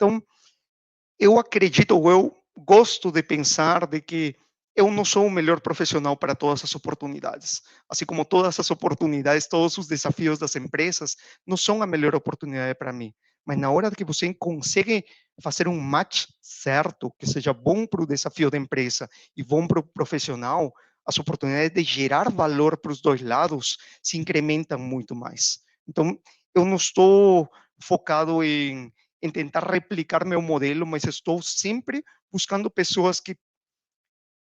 Então, eu acredito, ou eu gosto de pensar de que eu não sou o melhor profissional para todas as oportunidades. Assim como todas as oportunidades, todos os desafios das empresas não são a melhor oportunidade para mim. Mas na hora que você consegue fazer um match certo, que seja bom para o desafio da empresa e bom para o profissional, as oportunidades de gerar valor para os dois lados se incrementam muito mais. Então, eu não estou focado em tentar replicar meu modelo, mas estou sempre buscando pessoas que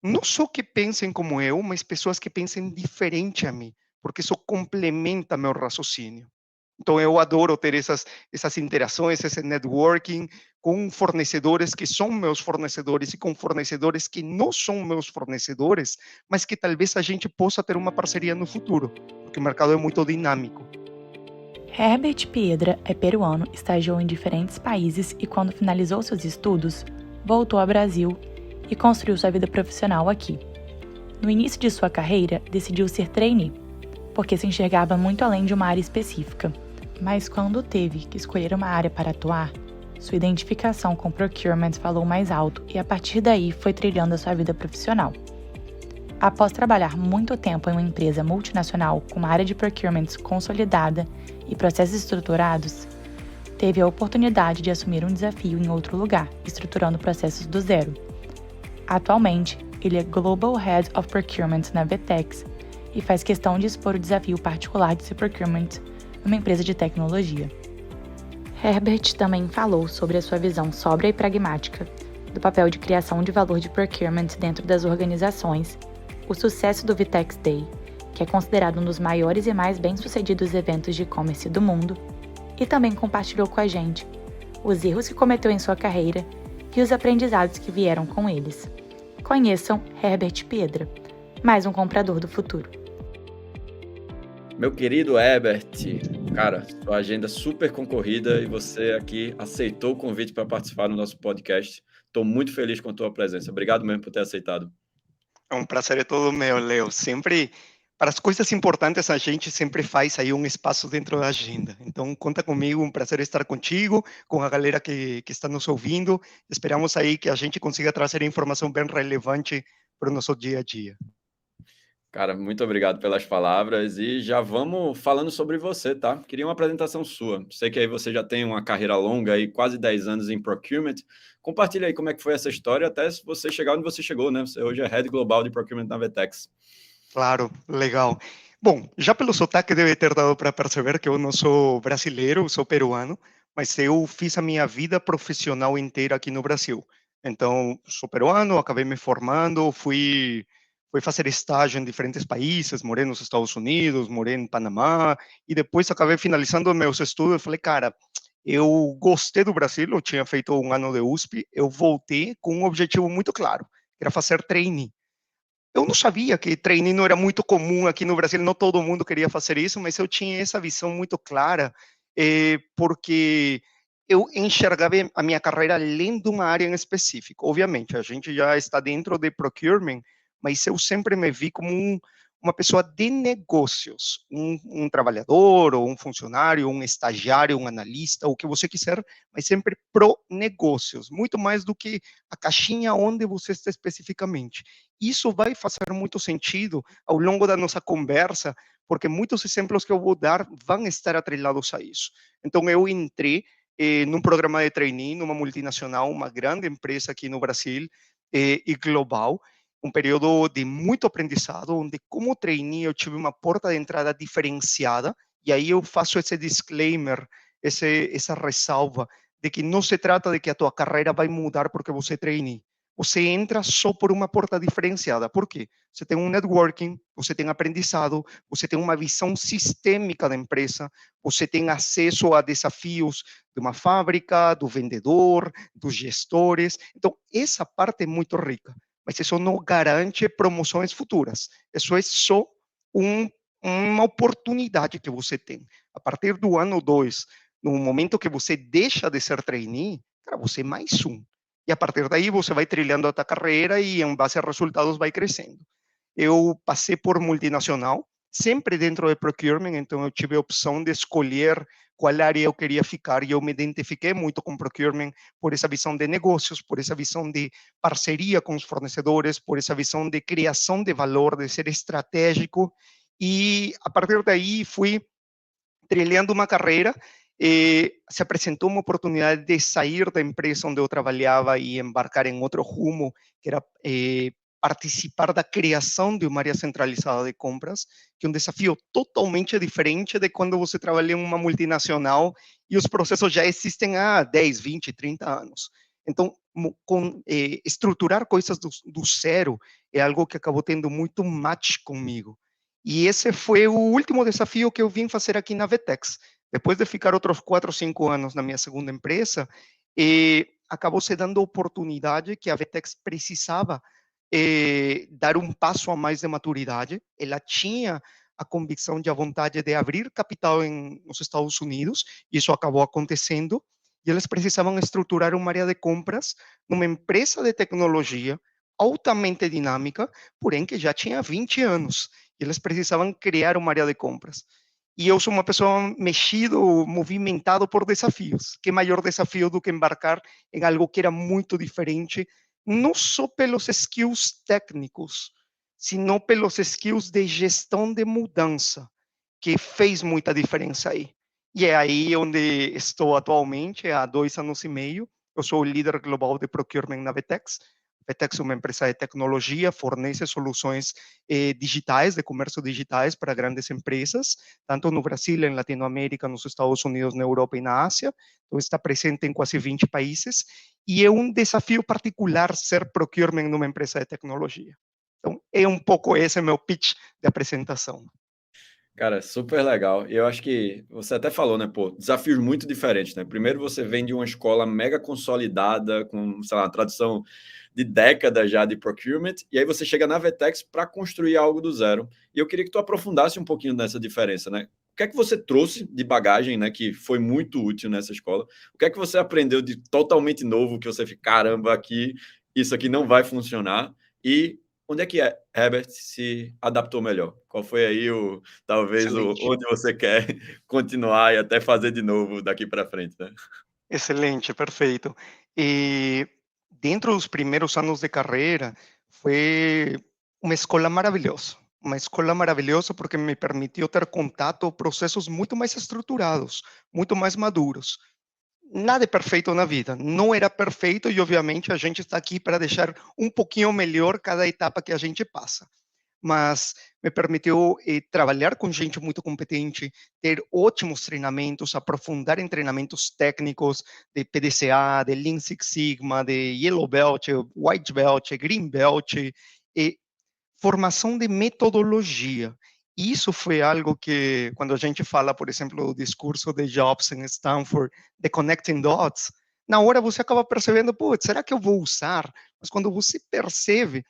não só que pensem como eu, mas pessoas que pensem diferente a mim, porque isso complementa meu raciocínio. Então, eu adoro ter essas interações, esse networking com fornecedores que são meus fornecedores e com fornecedores que não são meus fornecedores, mas que talvez a gente possa ter uma parceria no futuro, porque o mercado é muito dinâmico. Herbert Piedra é peruano, estagiou em diferentes países e, quando finalizou seus estudos, voltou ao Brasil e construiu sua vida profissional aqui. No início de sua carreira, decidiu ser trainee, porque se enxergava muito além de uma área específica. Mas quando teve que escolher uma área para atuar, sua identificação com procurement falou mais alto e a partir daí foi trilhando a sua vida profissional. Após trabalhar muito tempo em uma empresa multinacional com uma área de procurement consolidada e processos estruturados, teve a oportunidade de assumir um desafio em outro lugar, estruturando processos do zero. Atualmente, ele é Global Head of Procurement na Vetex e faz questão de expor o desafio particular de ser procurement numa empresa de tecnologia. Herbert também falou sobre a sua visão sóbria e pragmática do papel de criação de valor de procurement dentro das organizações, o sucesso do Vitex Day, que é considerado um dos maiores e mais bem-sucedidos eventos de e-commerce do mundo, e também compartilhou com a gente os erros que cometeu em sua carreira e os aprendizados que vieram com eles. Conheçam Herbert Piedra, mais um comprador do futuro. Meu querido Herbert, cara, sua agenda super concorrida e você aqui aceitou o convite para participar do nosso podcast. Estou muito feliz com a tua presença. Obrigado mesmo por ter aceitado. É um prazer é todo meu, Leo. Sempre, para as coisas importantes, a gente sempre faz aí um espaço dentro da agenda. Então, conta comigo, um prazer estar contigo, com a galera que está nos ouvindo. Esperamos aí que a gente consiga trazer informação bem relevante para o nosso dia a dia. Cara, muito obrigado pelas palavras e já vamos falando sobre você, tá? Queria uma apresentação sua. Sei que aí você já tem uma carreira longa aí, quase 10 anos em procurement. Compartilha aí como é que foi essa história até se você chegar onde você chegou, né? Você hoje é Head Global de Procurement na Vetex. Claro, legal. Bom, já pelo sotaque deve ter dado para perceber que eu não sou brasileiro, eu sou peruano, mas eu fiz a minha vida profissional inteira aqui no Brasil. Então, sou peruano, acabei me formando, fui fazer estágio em diferentes países, morei nos Estados Unidos, morei em Panamá, e depois acabei finalizando meus estudos e falei, cara, eu gostei do Brasil, eu tinha feito um ano de USP, eu voltei com um objetivo muito claro, que era fazer trainee. Eu não sabia que trainee não era muito comum aqui no Brasil, não todo mundo queria fazer isso, mas eu tinha essa visão muito clara, porque eu enxergava a minha carreira além de uma área em específico. Obviamente, a gente já está dentro de procurement, mas eu sempre me vi como uma pessoa de negócios, um trabalhador, ou um funcionário, um estagiário, um analista, o que você quiser, mas sempre pro negócios, muito mais do que a caixinha onde você está especificamente. Isso vai fazer muito sentido ao longo da nossa conversa, porque muitos exemplos que eu vou dar vão estar atrelados a isso. Então, eu entrei num programa de trainee, numa multinacional, uma grande empresa aqui no Brasil e global, um período de muito aprendizado, onde como trainee eu tive uma porta de entrada diferenciada, e aí eu faço esse disclaimer, essa ressalva, de que não se trata de que a tua carreira vai mudar porque você é trainee. Você entra só por uma porta diferenciada. Por quê? Você tem um networking, você tem aprendizado, você tem uma visão sistêmica da empresa, você tem acesso a desafios de uma fábrica, do vendedor, dos gestores. Então, essa parte é muito rica, mas isso não garante promoções futuras. Isso é só um, uma oportunidade que você tem. A partir do ano 2, no momento que você deixa de ser trainee, cara, você é mais um. E a partir daí você vai trilhando a tua carreira e em base a resultados vai crescendo. Eu passei por multinacional, sempre dentro de procurement, então eu tive a opção de escolher qual área eu queria ficar, e eu me identifiquei muito com procurement por essa visão de negócios, por essa visão de parceria com os fornecedores, por essa visão de criação de valor, de ser estratégico, e a partir daí fui trilhando uma carreira, se apresentou uma oportunidade de sair da empresa onde eu trabalhava e embarcar em outro rumo, que era participar da criação de uma área centralizada de compras, que é um desafio totalmente diferente de quando você trabalha em uma multinacional e os processos já existem há 10, 20, 30 anos. Então, estruturar coisas do zero é algo que acabou tendo muito match comigo. E esse foi o último desafio que eu vim fazer aqui na Vetex. Depois de ficar outros 4 ou 5 anos na minha segunda empresa, acabou se dando a oportunidade que a Vetex precisava dar um passo a mais de maturidade. Ela tinha a convicção e a vontade de abrir capital nos Estados Unidos, e isso acabou acontecendo, e eles precisavam estruturar uma área de compras numa empresa de tecnologia altamente dinâmica, porém que já tinha 20 anos, e eles precisavam criar uma área de compras. E eu sou uma pessoa mexido, movimentado por desafios. Que maior desafio do que embarcar em algo que era muito diferente, não só pelos skills técnicos, sino pelos skills de gestão de mudança, que fez muita diferença aí. E é aí onde estou atualmente, há 2 anos e meio. Eu sou o líder global de procurement na Vetex. Vetex é uma empresa de tecnologia, fornece soluções digitais, de comércio digitais para grandes empresas, tanto no Brasil, em Latinoamérica, nos Estados Unidos, na Europa e na Ásia. Então, está presente em quase 20 países, e é um desafio particular ser procurement numa empresa de tecnologia. Então, é um pouco esse meu pitch de apresentação. Cara, super legal. E eu acho que você até falou, né, pô, desafios muito diferentes, né? Primeiro você vem de uma escola mega consolidada, com, sei lá, uma tradição de décadas já de procurement, e aí você chega na Vetex para construir algo do zero. E eu queria que tu aprofundasse um pouquinho nessa diferença, né? O que é que você trouxe de bagagem, né, que foi muito útil nessa escola? O que é que você aprendeu de totalmente novo que você fica, caramba, aqui, isso aqui não vai funcionar? E onde é que Herbert se adaptou melhor? Qual foi aí talvez Excelente. onde você quer continuar e até fazer de novo daqui para frente, né? Excelente, perfeito. E dentro dos primeiros anos de carreira, foi uma escola maravilhosa porque me permitiu ter contato a processos muito mais estruturados, muito mais maduros. Nada é perfeito na vida, não era perfeito, e obviamente a gente está aqui para deixar um pouquinho melhor cada etapa que a gente passa, mas me permitiu trabalhar com gente muito competente, ter ótimos treinamentos, aprofundar em treinamentos técnicos de PDCA, de Lean Six Sigma, de Yellow Belt, White Belt, Green Belt, formação de metodologia. Isso foi algo que, quando a gente fala, por exemplo, do discurso de Jobs em Stanford, de Connecting Dots, na hora você acaba percebendo, putz, será que eu vou usar? Mas quando você percebe,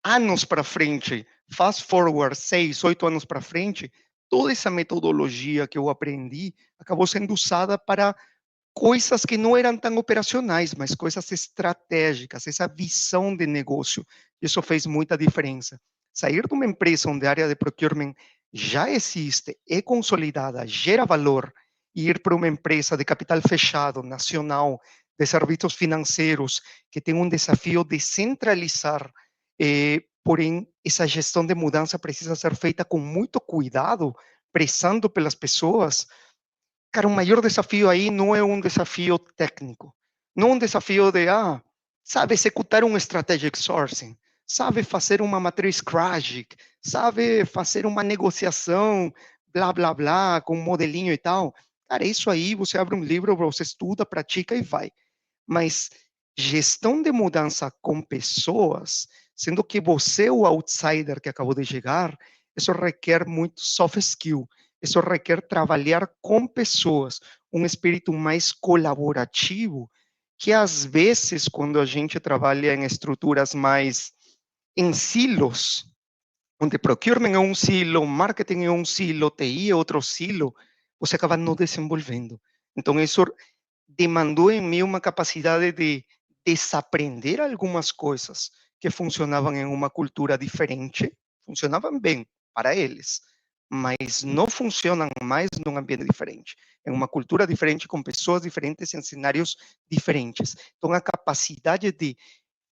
anos para frente, fast forward 6, 8 anos para frente, toda essa metodologia que eu aprendi acabou sendo usada para coisas que não eram tão operacionais, mas coisas estratégicas, essa visão de negócio. Isso fez muita diferença. Sair de uma empresa onde a área de procurement já existe, é consolidada, gera valor, e ir para uma empresa de capital fechado, nacional, de serviços financeiros, que tem um desafio de centralizar, porém, essa gestão de mudança precisa ser feita com muito cuidado, prezando pelas pessoas. Cara, o maior desafio aí não é um desafio técnico, não um desafio de, sabe executar um strategic sourcing, sabe fazer uma matriz Krajic, sabe fazer uma negociação, blá, blá, blá, com um modelinho e tal. Cara, isso aí você abre um livro, você estuda, pratica e vai. Mas gestão de mudança com pessoas, sendo que você é o outsider que acabou de chegar, isso requer muito soft skill, isso requer trabalhar com pessoas, um espírito mais colaborativo, que às vezes, quando a gente trabalha em estruturas mais em silos, onde procurement é um silo, marketing é um silo, TI é outro silo, você acaba não desenvolvendo. Então, isso demandou em mim uma capacidade de desaprender algumas coisas que funcionavam em uma cultura diferente, funcionavam bem para eles, mas não funcionam mais num ambiente diferente, em uma cultura diferente, com pessoas diferentes, em cenários diferentes. Então, a capacidade de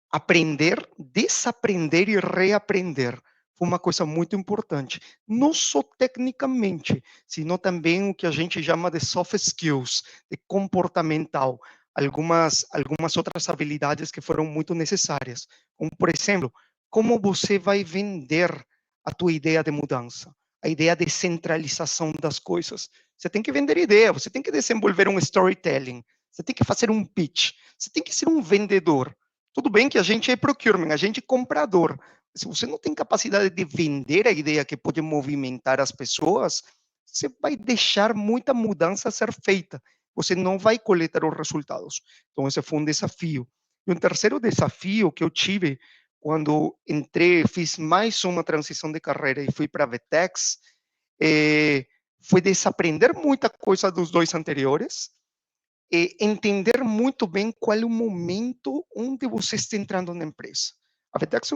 aprender, desaprender e reaprender foi uma coisa muito importante, não só tecnicamente, sino também o que a gente chama de soft skills, de comportamental, algumas outras habilidades que foram muito necessárias, como, por exemplo, como você vai vender a tua ideia de mudança, a ideia de centralização das coisas. Você tem que vender ideia, você tem que desenvolver um storytelling, você tem que fazer um pitch, você tem que ser um vendedor. Tudo bem que a gente é procurement, a gente é comprador. Se você não tem capacidade de vender a ideia que pode movimentar as pessoas, você vai deixar muita mudança ser feita. Você não vai coletar os resultados. Então, esse foi um desafio. E um terceiro desafio que eu tive quando entrei, fiz mais uma transição de carreira e fui para a Vetex, foi desaprender muita coisa dos dois anteriores, entender muito bem qual é o momento onde você está entrando na empresa. A Vetex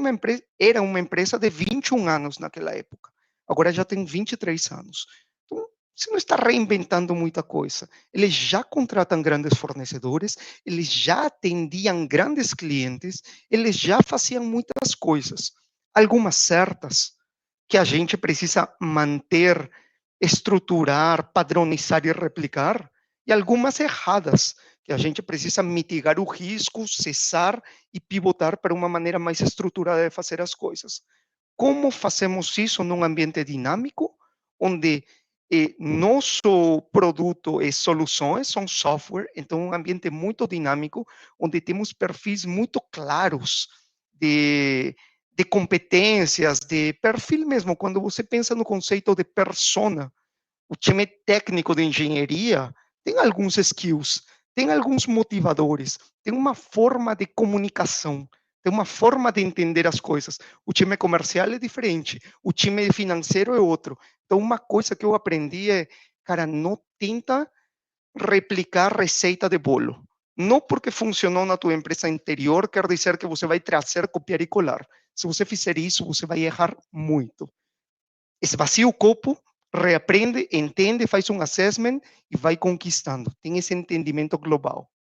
era uma empresa de 21 anos naquela época. Agora já tem 23 anos. Então, você não está reinventando muita coisa. Eles já contratam grandes fornecedores, eles já atendiam grandes clientes, eles já faziam muitas coisas. Algumas certas que a gente precisa manter, estruturar, padronizar e replicar, e algumas erradas, que a gente precisa mitigar o risco, cessar e pivotar para uma maneira mais estruturada de fazer as coisas. Como fazemos isso num ambiente dinâmico, onde nosso produto e soluções são software, então um ambiente muito dinâmico, onde temos perfis muito claros de competências, de perfil mesmo. Quando você pensa no conceito de persona, o time técnico de engenharia tem alguns skills, tem alguns motivadores, tem uma forma de comunicação, tem uma forma de entender as coisas. O time comercial é diferente, o time financeiro é outro. Então, uma coisa que eu aprendi é, cara, não tenta replicar receita de bolo. Não porque funcionou na tua empresa anterior, quer dizer que você vai trazer, copiar e colar. Se você fizer isso, você vai errar muito. Esvazia o copo, reaprende, entende, faz um assessment e vai conquistando. Tem esse entendimento global.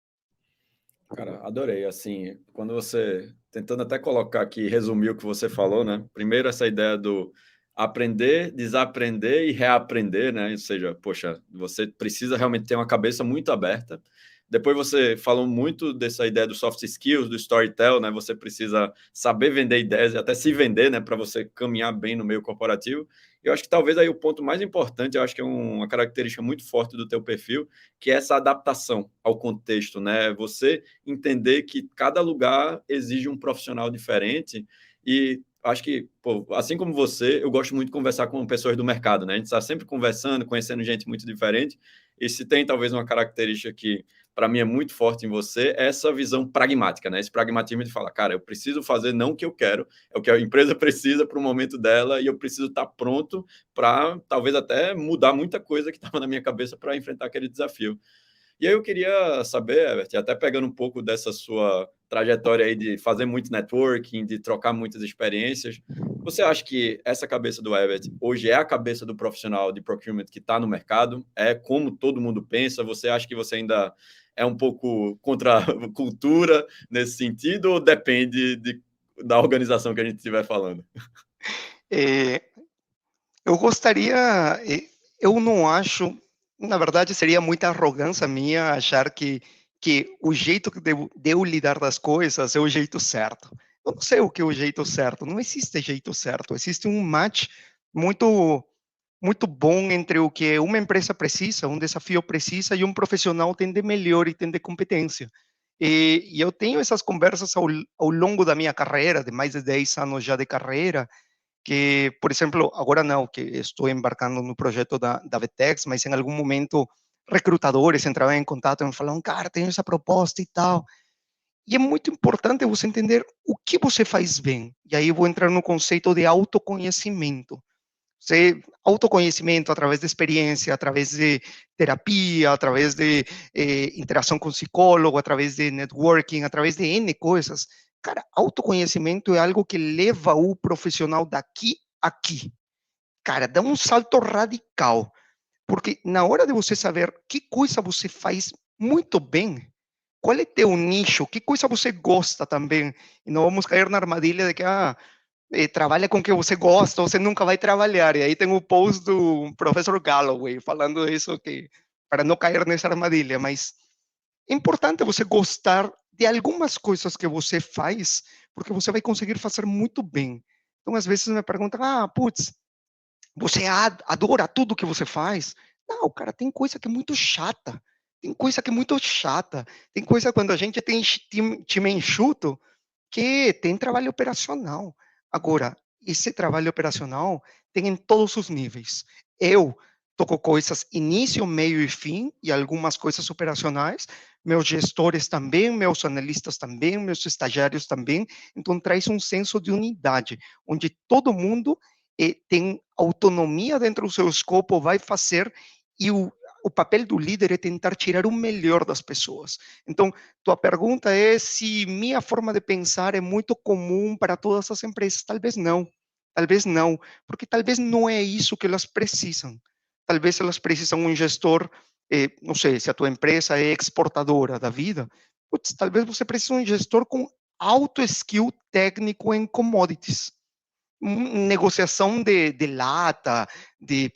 Cara, adorei. Assim, quando você, tentando até colocar aqui, resumir o que você falou, né? Primeiro, essa ideia do aprender, desaprender e reaprender, né? Ou seja, poxa, você precisa realmente ter uma cabeça muito aberta. Depois você falou muito dessa ideia do soft skills, do storytelling, né? Você precisa saber vender ideias e até se vender, né? Para você caminhar bem no meio corporativo. Eu acho que talvez aí o ponto mais importante, eu acho que é uma característica muito forte do teu perfil, que é essa adaptação ao contexto, né? Você entender que cada lugar exige um profissional diferente e acho que, pô, assim como você, eu gosto muito de conversar com pessoas do mercado, né? A gente está sempre conversando, conhecendo gente muito diferente e se tem talvez uma característica que para mim é muito forte em você, é essa visão pragmática, né? Esse pragmatismo de falar, cara, eu preciso fazer não o que eu quero, é o que a empresa precisa para o momento dela e eu preciso estar pronto para talvez até mudar muita coisa que estava na minha cabeça para enfrentar aquele desafio. E aí eu queria saber, Herbert, até pegando um pouco dessa sua trajetória aí de fazer muito networking, de trocar muitas experiências, você acha que essa cabeça do Herbert hoje é a cabeça do profissional de procurement que está no mercado? É como todo mundo pensa? Você acha que você ainda é um pouco contra a cultura nesse sentido ou depende da organização que a gente estiver falando? É, eu gostaria, eu não acho, na verdade seria muita arrogância minha achar que o jeito de eu lidar das coisas é o jeito certo. Eu não sei o que é o jeito certo, não existe jeito certo, existe um match muito muito bom entre o que uma empresa precisa, um desafio precisa e um profissional tem de melhor e tem de competência. E eu tenho essas conversas ao longo da minha carreira, de mais de 10 anos já de carreira, que, por exemplo, agora não, que estou embarcando no projeto da Vetex, mas em algum momento recrutadores entravam em contato e me falavam, cara, tenho essa proposta e tal. E é muito importante você entender o que você faz bem. E aí eu vou entrar no conceito de autoconhecimento. Você, autoconhecimento através de experiência, através de terapia, através de interação com psicólogo, através de networking, através de N coisas. Cara, autoconhecimento é algo que leva o profissional daqui a aqui. cara, dá um salto radical, porque na hora de você saber que coisa você faz muito bem, qual é teu nicho, que coisa você gosta também, e não vamos cair na armadilha de que, trabalha com o que você gosta, você nunca vai trabalhar, e aí tem o post do professor Galloway falando isso, que para não cair nessa armadilha, mas é importante você gostar de algumas coisas que você faz, porque você vai conseguir fazer muito bem. Então, às vezes me perguntam, putz, você adora tudo que você faz? Não, cara, tem coisa que é muito chata. Tem coisa que é muito chata. Tem coisa quando a gente tem time enxuto, que tem trabalho operacional. Agora, esse trabalho operacional tem em todos os níveis. Eu toco coisas início, meio e fim, e algumas coisas operacionais. Meus gestores também, meus analistas também, meus estagiários também. Então, traz um senso de unidade, onde todo mundo tem autonomia dentro do seu escopo, vai fazer, e o papel do líder é tentar tirar o melhor das pessoas. Então, tua pergunta é se minha forma de pensar é muito comum para todas as empresas. Talvez não, porque talvez não é isso que elas precisam. Talvez elas precisam um gestor, não sei, se a tua empresa é exportadora da vida, putz, talvez você precise de um gestor com alto skill técnico em commodities, negociação de lata, de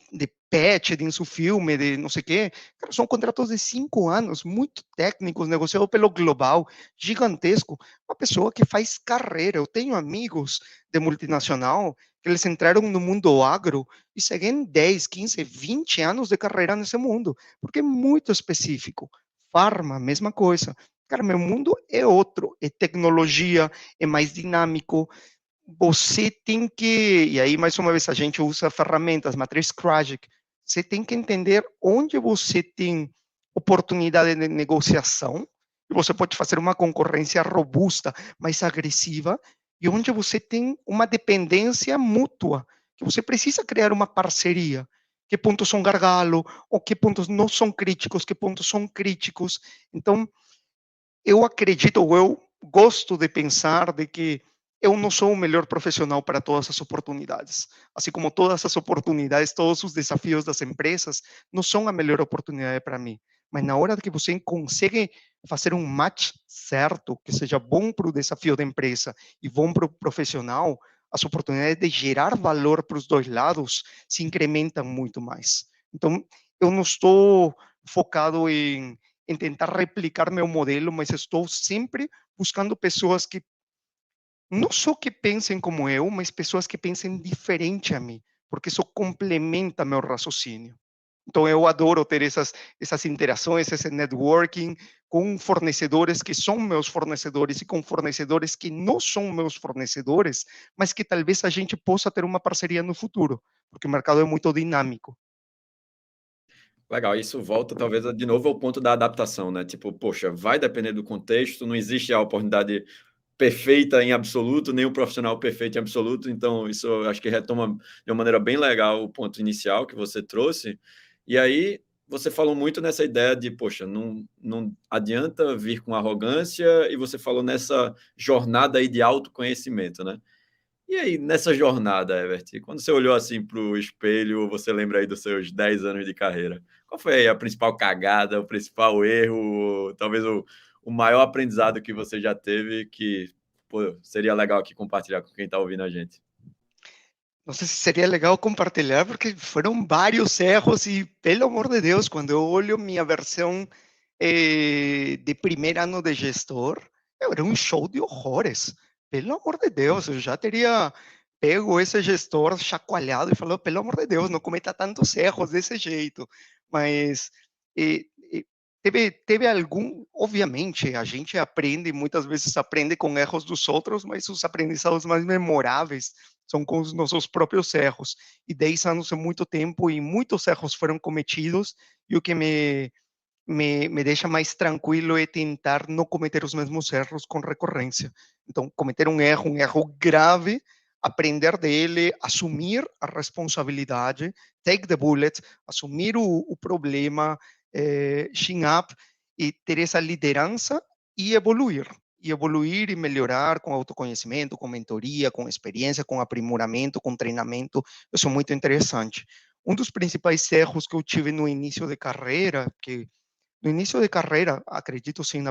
patch, de insufilme, de não sei o quê. Cara, são contratos de 5 anos, muito técnicos, negociado pelo Global, gigantesco. Uma pessoa que faz carreira. Eu tenho amigos de multinacional que eles entraram no mundo agro e seguem 10, 15, 20 anos de carreira nesse mundo, porque é muito específico. Farma, mesma coisa. Cara, meu mundo é outro, é tecnologia, é mais dinâmico, você tem que, e aí mais uma vez a gente usa ferramentas, matriz Krajic, você tem que entender onde você tem oportunidade de negociação, e você pode fazer uma concorrência robusta, mais agressiva, e onde você tem uma dependência mútua, que você precisa criar uma parceria. Que pontos são gargalo, ou que pontos não são críticos, que pontos são críticos. Então, eu acredito, ou eu gosto de pensar de que eu não sou o melhor profissional para todas as oportunidades. Assim como todas as oportunidades, todos os desafios das empresas não são a melhor oportunidade para mim. Mas na hora que você consegue fazer um match certo, que seja bom para o desafio da empresa e bom para o profissional, as oportunidades de gerar valor para os dois lados se incrementam muito mais. Então, eu não estou focado em tentar replicar meu modelo, mas estou sempre buscando pessoas que não só que pensem como eu, mas pessoas que pensem diferente a mim, porque isso complementa meu raciocínio. Então, eu adoro ter essas interações, esse networking com fornecedores que são meus fornecedores e com fornecedores que não são meus fornecedores, mas que talvez a gente possa ter uma parceria no futuro, porque o mercado é muito dinâmico. Legal, isso volta talvez de novo ao ponto da adaptação, né? Tipo, poxa, vai depender do contexto, não existe a oportunidade perfeita em absoluto, nem o profissional perfeito em absoluto, então isso eu acho que retoma de uma maneira bem legal o ponto inicial que você trouxe. E aí você falou muito nessa ideia de, poxa, não adianta vir com arrogância, e você falou nessa jornada aí de autoconhecimento, né? E aí, nessa jornada, Evert, quando você olhou assim para o espelho, você lembra aí dos seus 10 anos de carreira, qual foi aí a principal cagada, o principal erro, talvez o maior aprendizado que você já teve que, pô, seria legal aqui compartilhar com quem está ouvindo a gente? Não sei se seria legal compartilhar, porque foram vários erros e, pelo amor de Deus, quando eu olho minha versão de primeiro ano de gestor, era um show de horrores. Pelo amor de Deus, eu já teria pego esse gestor chacoalhado e falado, pelo amor de Deus, não cometa tantos erros desse jeito. Mas eh, eh, teve algum, obviamente, a gente aprende, muitas vezes aprende com erros dos outros, mas os aprendizados mais memoráveis são com os nossos próprios erros. E 10 anos é muito tempo e muitos erros foram cometidos, e o que me deixa mais tranquilo é tentar não cometer os mesmos erros com recorrência. Então, cometer um erro grave, aprender dele, assumir a responsabilidade, take the bullet, assumir o problema, chin up, e ter essa liderança e evoluir. e evoluir e melhorar com autoconhecimento, com mentoria, com experiência, com aprimoramento, com treinamento. Isso é muito interessante. Um dos principais erros que eu tive no início de carreira, que no início de carreira, acredito sim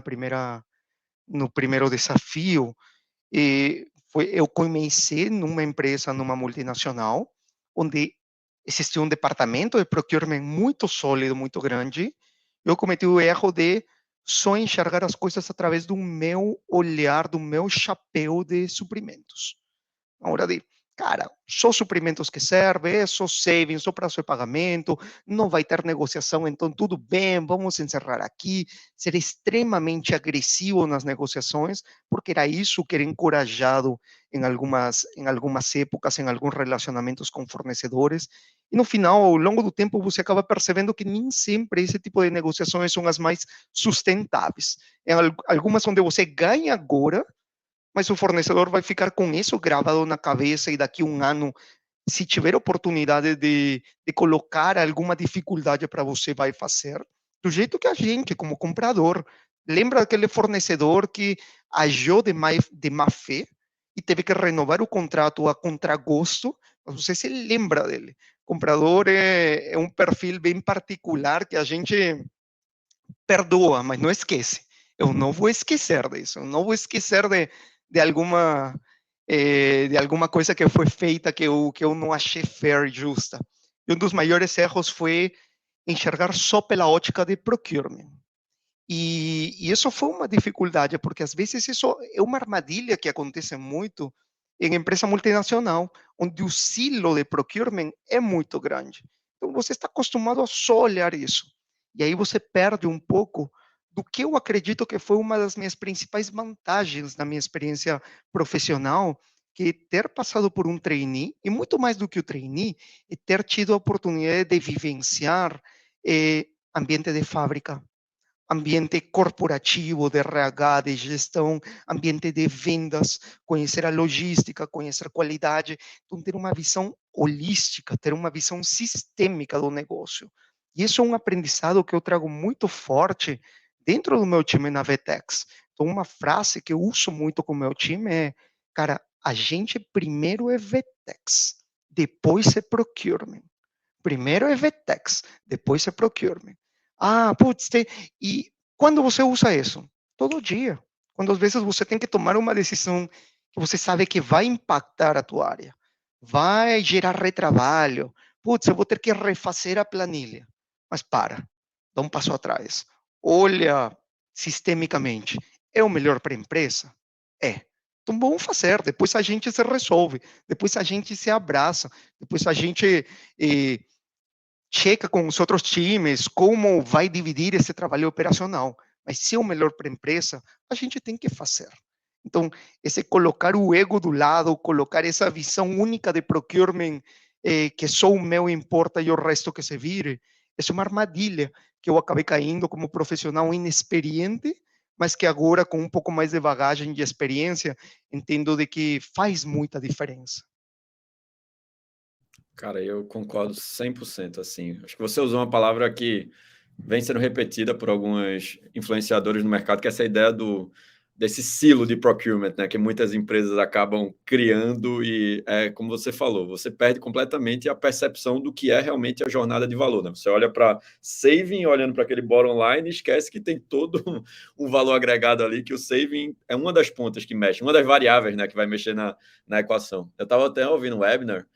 no primeiro desafio, eu comecei numa empresa, numa multinacional, onde existia um departamento de procurement muito sólido, muito grande. Eu cometi o erro de só enxergar as coisas através do meu olhar, do meu chapéu de suprimentos. Na hora de, cara, só suprimentos que servem, é só savings, só prazo de pagamento, não vai ter negociação, então tudo bem, vamos encerrar aqui, ser extremamente agressivo nas negociações, porque era isso que era encorajado em algumas épocas, em alguns relacionamentos com fornecedores, e no final, ao longo do tempo, você acaba percebendo que nem sempre esse tipo de negociações são as mais sustentáveis. Em algumas onde você ganha agora, mas o fornecedor vai ficar com isso gravado na cabeça e daqui a um ano, se tiver oportunidade de colocar alguma dificuldade para você, vai fazer. Do jeito que a gente, como comprador, lembra daquele fornecedor que agiu de má fé e teve que renovar o contrato a contragosto, você se lembra dele. Comprador é um perfil bem particular que a gente perdoa, mas não esquece. Eu não vou esquecer disso. Eu não vou esquecer de alguma coisa que foi feita que eu não achei fair e justa. E um dos maiores erros foi enxergar só pela ótica de procurement. E isso foi uma dificuldade, porque às vezes isso é uma armadilha que acontece muito em empresa multinacional, onde o silo de procurement é muito grande. Então você está acostumado a só olhar isso. E aí você perde um pouco do que eu acredito que foi uma das minhas principais vantagens na minha experiência profissional, que ter passado por um trainee, e muito mais do que o trainee, é ter tido a oportunidade de vivenciar ambiente de fábrica, ambiente corporativo, de RH, de gestão, ambiente de vendas, conhecer a logística, conhecer a qualidade, então ter uma visão holística, ter uma visão sistêmica do negócio. E isso é um aprendizado que eu trago muito forte dentro do meu time na Vetex. Então, uma frase que eu uso muito com o meu time é, cara, a gente primeiro é Vetex, depois é procurement. Primeiro é Vetex, depois é procurement. Ah, putz, e quando você usa isso? Todo dia. Quando às vezes você tem que tomar uma decisão que você sabe que vai impactar a tua área, vai gerar retrabalho. Putz, eu vou ter que refazer a planilha. Mas para, dá um passo atrás. Olha sistemicamente. É o melhor para a empresa? É. Então vamos fazer. Depois a gente se resolve. Depois a gente se abraça. Depois a gente checa com os outros times como vai dividir esse trabalho operacional. Mas se é o melhor para a empresa, a gente tem que fazer. Então, esse colocar o ego do lado, colocar essa visão única de procurement, que só o meu importa e o resto que se vire, essa é uma armadilha que eu acabei caindo como profissional inexperiente, mas que agora, com um pouco mais de bagagem e experiência, entendo de que faz muita diferença. Cara, eu concordo 100%, assim. Acho que você usou uma palavra que vem sendo repetida por alguns influenciadores no mercado, que é essa ideia desse silo de procurement, né, que muitas empresas acabam criando e, como você falou, você perde completamente a percepção do que é realmente a jornada de valor, né? Você olha para saving, olhando para aquele bottom line, e esquece que tem todo um valor agregado ali, que o saving é uma das pontas que mexe, uma das variáveis, né, que vai mexer na equação. Eu estava até ouvindo um webinar,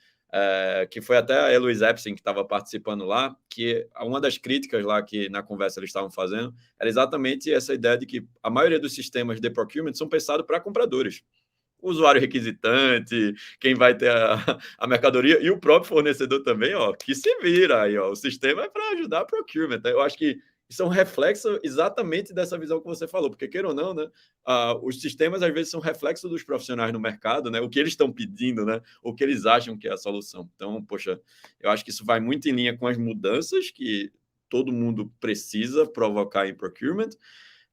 que foi até a Eloise Epstein que estava participando lá, que uma das críticas lá que na conversa eles estavam fazendo era exatamente essa ideia de que a maioria dos sistemas de procurement são pensados para compradores. O usuário requisitante, quem vai ter a mercadoria e o próprio fornecedor também, ó, que se vira aí, ó. O sistema é para ajudar a procurement. Eu acho que isso é um reflexo exatamente dessa visão que você falou, porque queira ou não, né, os sistemas às vezes são reflexo dos profissionais no mercado, né, o que eles estão pedindo, né, o que eles acham que é a solução. Então, poxa, eu acho que isso vai muito em linha com as mudanças que todo mundo precisa provocar em procurement.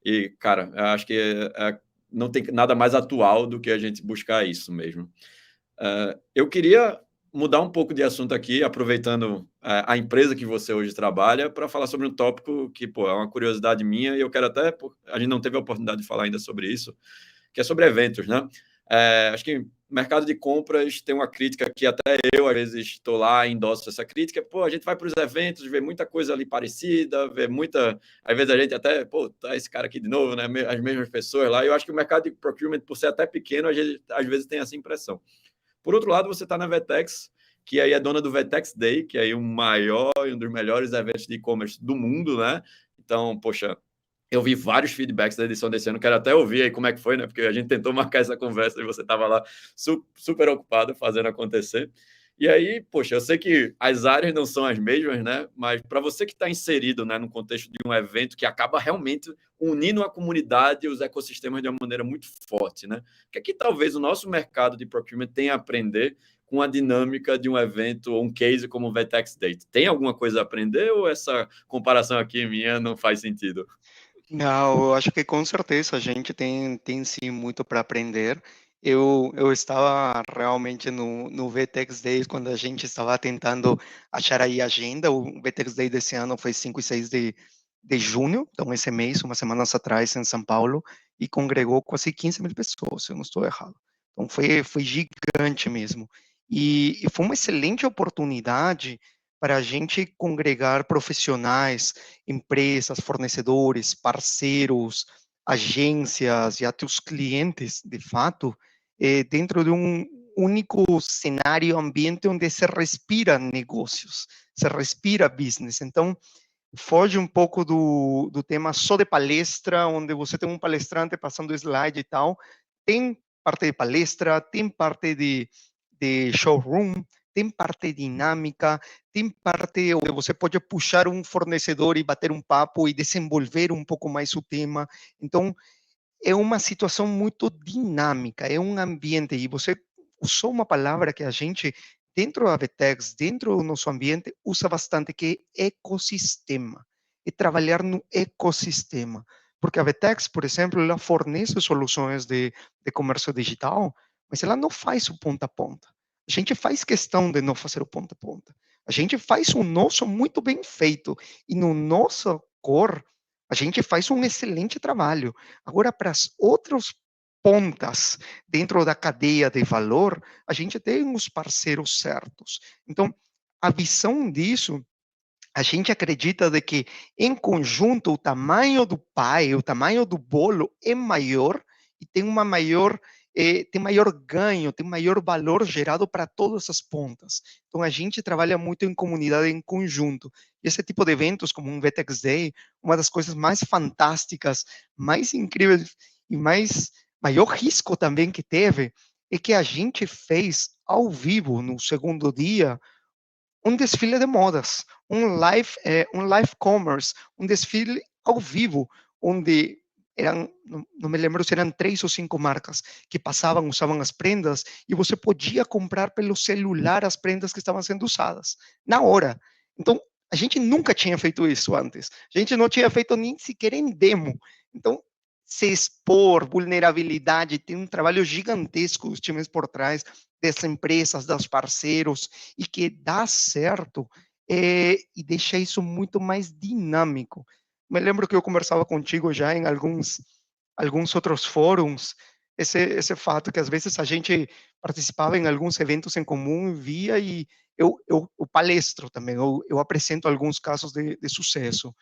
E, cara, eu acho que não tem nada mais atual do que a gente buscar isso mesmo. Eu queria mudar um pouco de assunto aqui, aproveitando a empresa que você hoje trabalha, para falar sobre um tópico que, pô, é uma curiosidade minha e eu quero até... A gente não teve a oportunidade de falar ainda sobre isso, que é sobre eventos, né? Acho que mercado de compras tem uma crítica que até eu, às vezes, estou lá e endosso essa crítica. Pô, a gente vai para os eventos, vê muita coisa ali parecida, vê muita... Às vezes a gente até, pô, tá esse cara aqui de novo, né? As mesmas pessoas lá. E eu acho que o mercado de procurement, por ser até pequeno, às vezes tem essa impressão. Por outro lado, você está na Vetex, que aí é dona do Vetex Day, que é aí um dos melhores eventos de e-commerce do mundo, né? Então, poxa, eu vi vários feedbacks da edição desse ano, quero até ouvir aí como é que foi, né? Porque a gente tentou marcar essa conversa e você estava lá super ocupado fazendo acontecer. E aí, poxa, eu sei que as áreas não são as mesmas, né? Mas para você que está inserido, né, no contexto de um evento que acaba realmente unindo a comunidade e os ecossistemas de uma maneira muito forte, né? O que é que talvez o nosso mercado de procurement tenha a aprender com a dinâmica de um evento ou um case como o Vetex Date? Tem alguma coisa a aprender ou essa comparação aqui minha não faz sentido? Não, eu acho que com certeza a gente tem sim muito para aprender. Eu estava realmente no VTEX Days quando a gente estava tentando achar aí a agenda. O VTEX Day desse ano foi 5 e 6 de junho, então esse mês, umas semanas atrás, em São Paulo, e congregou quase 15 mil pessoas, se eu não estou errado. Então foi gigante mesmo. E foi uma excelente oportunidade para a gente congregar profissionais, empresas, fornecedores, parceiros, agências e até os clientes, de fato, dentro de um único cenário, ambiente onde se respira negócios, se respira business. Então, foge um pouco do tema só de palestra, onde você tem um palestrante passando slide e tal. Tem parte de palestra, tem parte de showroom, tem parte dinâmica, tem parte onde você pode puxar um fornecedor e bater um papo e desenvolver um pouco mais o tema. Então, é uma situação muito dinâmica, é um ambiente, e você usou uma palavra que a gente, dentro da Vetex, dentro do nosso ambiente, usa bastante, que é ecossistema, é trabalhar no ecossistema, porque a Vetex, por exemplo, ela fornece soluções de comércio digital, mas ela não faz o ponta a ponta. A gente faz questão de não fazer o ponta a ponta. A gente faz o nosso muito bem feito, e no nosso core, a gente faz um excelente trabalho. Agora, para as outras pontas dentro da cadeia de valor, a gente tem os parceiros certos. Então, a visão disso, a gente acredita de que, em conjunto, o tamanho do pie, o tamanho do bolo é maior e tem uma maior tem maior ganho, tem maior valor gerado para todas as pontas. Então, a gente trabalha muito em comunidade, em conjunto. E esse tipo de eventos, como um VTEX Day, uma das coisas mais fantásticas, mais incríveis e maior risco também que teve, é que a gente fez ao vivo, no segundo dia, um desfile de modas, um live commerce, um desfile ao vivo, onde eram, não me lembro se eram 3 ou 5 marcas que passavam, usavam as prendas, e você podia comprar pelo celular as prendas que estavam sendo usadas, na hora. Então, a gente nunca tinha feito isso antes. A gente não tinha feito nem sequer em demo. Então, se expor, vulnerabilidade, tem um trabalho gigantesco dos times por trás, das empresas, dos parceiros, e que dá certo, e deixa isso muito mais dinâmico. Me lembro que eu conversava contigo já em alguns outros fóruns, esse fato que às vezes a gente participava em alguns eventos em comum e via, e eu palestro também, eu apresento alguns casos de sucesso.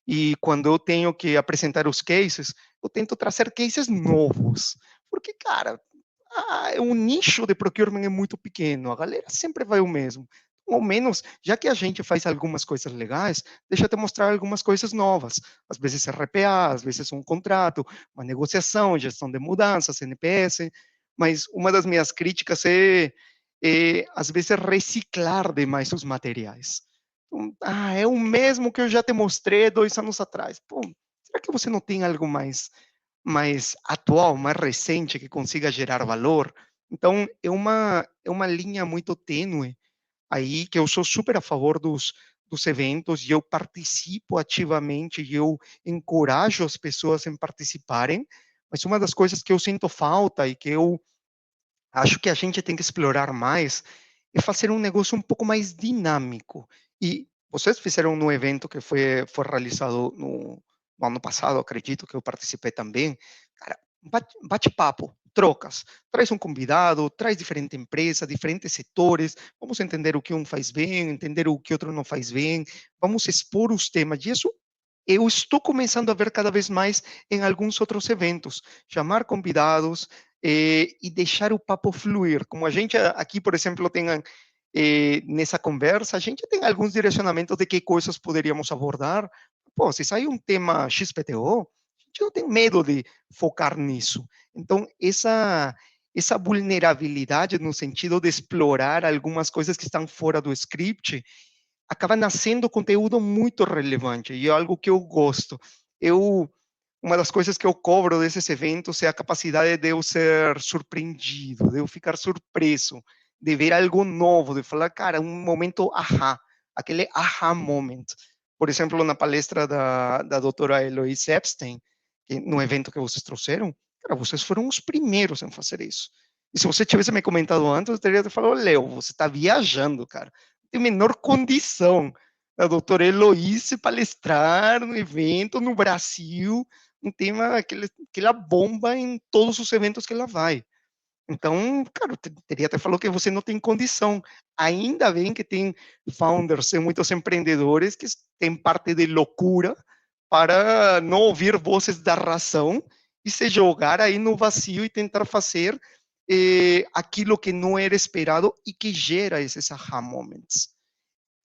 E quando eu tenho que apresentar os cases, eu tento trazer cases novos. Porque, cara, o nicho de procurement é muito pequeno, a galera sempre vai o mesmo. Ao menos, já que a gente faz algumas coisas legais, deixa eu te mostrar algumas coisas novas. Às vezes RPA, às vezes um contrato, uma negociação, gestão de mudanças, NPS. Mas uma das minhas críticas às vezes, reciclar demais os materiais. Então, é o mesmo que eu já te mostrei 2 anos atrás. Pô, será que você não tem algo mais atual, mais recente, que consiga gerar valor? Então, é uma linha muito tênue aí, que eu sou super a favor dos eventos, e eu participo ativamente, e eu encorajo as pessoas em participarem, mas uma das coisas que eu sinto falta e que eu acho que a gente tem que explorar mais é fazer um negócio um pouco mais dinâmico. E vocês fizeram no evento que foi realizado no ano passado, acredito que eu participei também. Cara, bate-papo, trocas. Traz um convidado, traz diferente empresa, diferentes setores, vamos entender o que um faz bem, entender o que outro não faz bem, vamos expor os temas. E isso eu estou começando a ver cada vez mais em alguns outros eventos, chamar convidados e deixar o papo fluir. Como a gente aqui, por exemplo, tem nessa conversa, a gente tem alguns direcionamentos de que coisas poderíamos abordar. Pô, se sair um tema XPTO, a gente não tem medo de focar nisso. Então, essa vulnerabilidade no sentido de explorar algumas coisas que estão fora do script, acaba nascendo conteúdo muito relevante e é algo que eu gosto. Eu, uma das coisas que eu cobro desses eventos é a capacidade de eu ser surpreendido, de eu ficar surpreso, de ver algo novo, de falar, cara, um momento ahá, aquele aha moment. Por exemplo, na palestra da doutora Eloise Epstein, no evento que vocês trouxeram, cara, vocês foram os primeiros em fazer isso. E se você tivesse me comentado antes, eu teria falado, Léo, você está viajando, cara. Não tem a menor condição da doutora Eloise palestrar no evento no Brasil, um tema, aquela bomba em todos os eventos que ela vai. Então, cara, teria até falou que você não tem condição. Ainda bem que tem founders e muitos empreendedores que têm parte de loucura para não ouvir vozes da razão e se jogar aí no vazio e tentar fazer aquilo que não era esperado e que gera esses aha moments.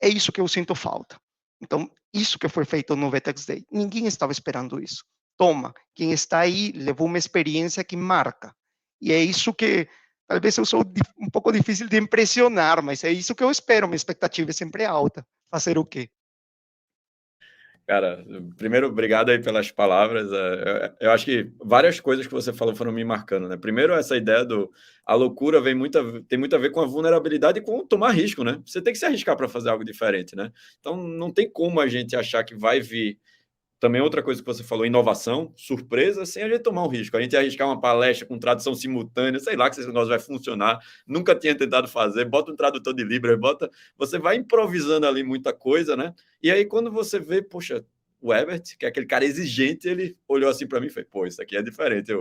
É isso que eu sinto falta. Então, isso que foi feito no VTEX Day. Ninguém estava esperando isso. Toma, quem está aí levou uma experiência que marca. E é isso que, talvez eu sou um pouco difícil de impressionar, mas é isso que eu espero. Minha expectativa é sempre alta. Fazer o quê? Cara, primeiro, obrigado aí pelas palavras. Eu acho que várias coisas que você falou foram me marcando, né? Primeiro, essa ideia a loucura tem muito a ver com a vulnerabilidade e com tomar risco, né? Você tem que se arriscar para fazer algo diferente, né? Então, não tem como a gente achar que vai vir. Também outra coisa que você falou, inovação, surpresa, sem a gente tomar um risco. A gente arriscar uma palestra com tradução simultânea, sei lá que esse negócio vai funcionar, nunca tinha tentado fazer, bota um tradutor de Libras, você vai improvisando ali muita coisa, né? E aí quando você vê, poxa, o Herbert, que é aquele cara exigente, ele olhou assim para mim e fez, pô, isso aqui é diferente.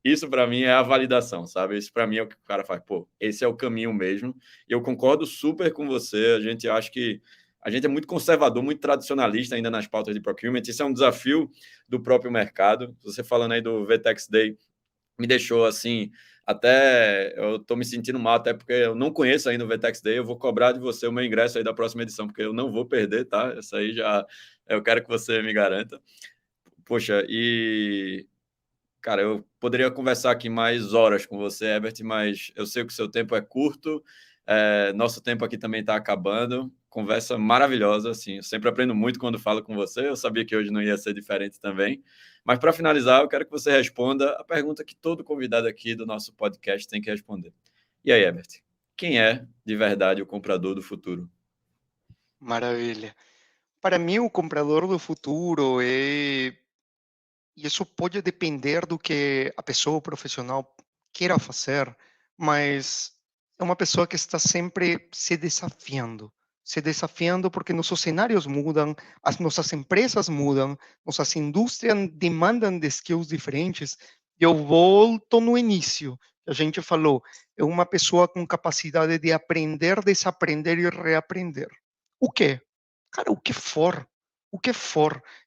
Isso para mim é a validação, sabe? Isso para mim é o que o cara faz, pô, esse é o caminho mesmo. E eu concordo super com você, a gente acha que a gente é muito conservador, muito tradicionalista ainda nas pautas de procurement. Isso é um desafio do próprio mercado. Você falando aí do VTEX Day me deixou assim, até eu estou me sentindo mal, até porque eu não conheço ainda o VTEX Day. Eu vou cobrar de você o meu ingresso aí da próxima edição, porque eu não vou perder, tá? Essa aí já eu quero que você me garanta. Poxa, e cara, eu poderia conversar aqui mais horas com você, Herbert, mas eu sei que o seu tempo é curto, nosso tempo aqui também está acabando. Conversa maravilhosa, assim. Eu sempre aprendo muito quando falo com você. Eu sabia que hoje não ia ser diferente também. Mas para finalizar, eu quero que você responda a pergunta que todo convidado aqui do nosso podcast tem que responder. E aí, Herbert, quem é de verdade o comprador do futuro? Maravilha. Para mim, o comprador do futuro e isso pode depender do que a pessoa, o profissional, queira fazer, mas é uma pessoa que está sempre se desafiando porque nossos cenários mudam, as nossas empresas mudam, nossas indústrias demandam de skills diferentes. E eu volto no início, que a gente falou, é uma pessoa com capacidade de aprender, desaprender e reaprender. O quê? Cara, o que for,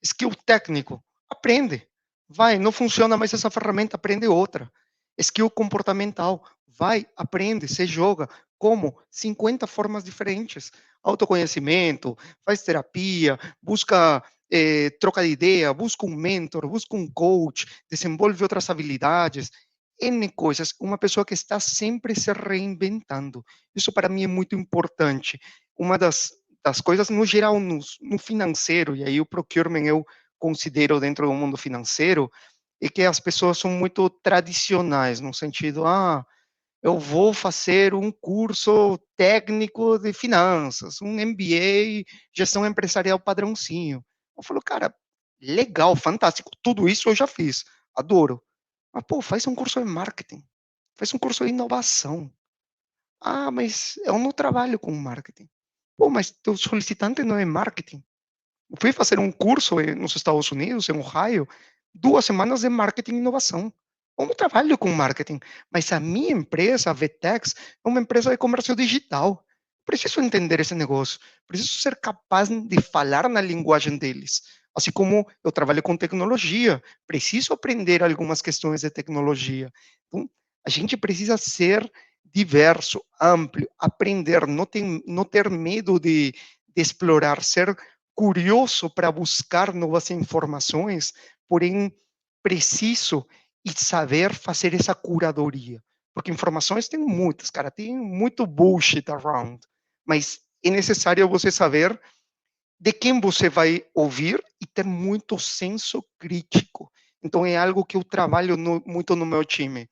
skill técnico, aprende. Vai, não funciona mais essa ferramenta, aprende outra. Skill comportamental, vai, aprende, se joga. Como? 50 formas diferentes. Autoconhecimento, faz terapia, busca troca de ideia, busca um mentor, busca um coach, desenvolve outras habilidades, N coisas. Uma pessoa que está sempre se reinventando. Isso para mim é muito importante. Uma das coisas no geral, no financeiro, e aí o procurement eu considero dentro do mundo financeiro, é que as pessoas são muito tradicionais, no sentido, eu vou fazer um curso técnico de finanças, um MBA, gestão empresarial padrãozinho. Eu falo, cara, legal, fantástico, tudo isso eu já fiz, adoro. Mas, pô, faz um curso de marketing, faz um curso de inovação. Mas eu não trabalho com marketing. Pô, mas teu solicitante não é marketing. Eu fui fazer um curso nos Estados Unidos, em Ohio, 2 semanas de marketing e inovação. Eu não trabalho com marketing, mas a minha empresa, a Vtex, é uma empresa de comércio digital. Preciso entender esse negócio, preciso ser capaz de falar na linguagem deles. Assim como eu trabalho com tecnologia, preciso aprender algumas questões de tecnologia. Então, a gente precisa ser diverso, amplo, aprender, não ter medo de explorar, ser curioso para buscar novas informações, porém preciso e saber fazer essa curadoria. Porque informações tem muitas, cara, tem muito bullshit around, mas é necessário você saber de quem você vai ouvir e ter muito senso crítico. Então é algo que eu trabalho muito no meu time.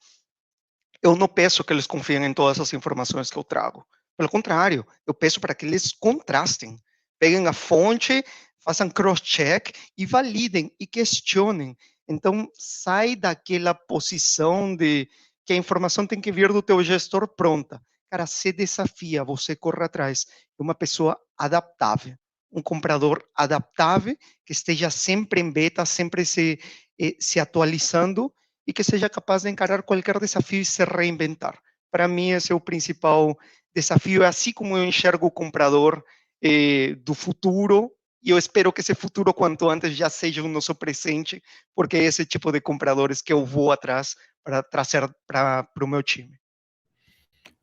Eu não peço que eles confiem em todas as informações que eu trago. Pelo contrário, eu peço para que eles contrastem. Peguem a fonte, façam cross-check e validem e questionem. Então, sai daquela posição de que a informação tem que vir do teu gestor pronta. Cara, se desafia, você corre atrás. É uma pessoa adaptável, um comprador adaptável, que esteja sempre em beta, sempre se atualizando e que seja capaz de encarar qualquer desafio e se reinventar. Para mim, esse é o principal desafio, é assim como eu enxergo o comprador do futuro, e eu espero que esse futuro, quanto antes, já seja o nosso presente, porque é esse tipo de compradores que eu vou atrás para trazer para o meu time.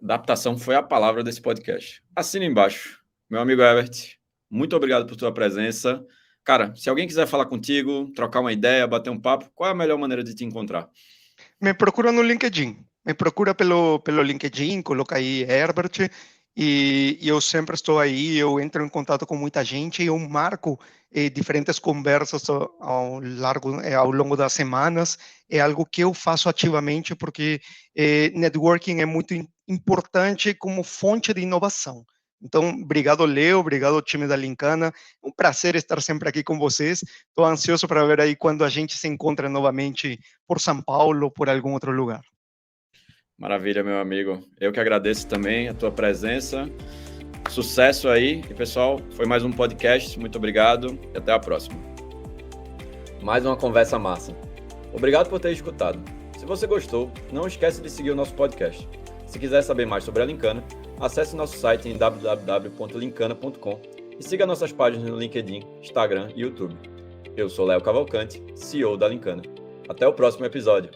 Adaptação foi a palavra desse podcast. Assina embaixo. Meu amigo Herbert, muito obrigado por tua presença. Cara, se alguém quiser falar contigo, trocar uma ideia, bater um papo, qual é a melhor maneira de te encontrar? Me procura no LinkedIn. Me procura pelo LinkedIn, coloca aí Herbert, e eu sempre estou aí, eu entro em contato com muita gente, eu marco diferentes conversas ao longo das semanas, é algo que eu faço ativamente, porque networking é muito importante como fonte de inovação. Então, obrigado, Leo, obrigado, time da Lincana, um prazer estar sempre aqui com vocês, estou ansioso para ver aí quando a gente se encontra novamente por São Paulo ou por algum outro lugar. Maravilha, meu amigo. Eu que agradeço também a tua presença. Sucesso aí. E, pessoal, foi mais um podcast. Muito obrigado e até a próxima. Mais uma conversa massa. Obrigado por ter escutado. Se você gostou, não esquece de seguir o nosso podcast. Se quiser saber mais sobre a Lincana, acesse nosso site em www.lincana.com e siga nossas páginas no LinkedIn, Instagram e YouTube. Eu sou Léo Cavalcante, CEO da Lincana. Até o próximo episódio.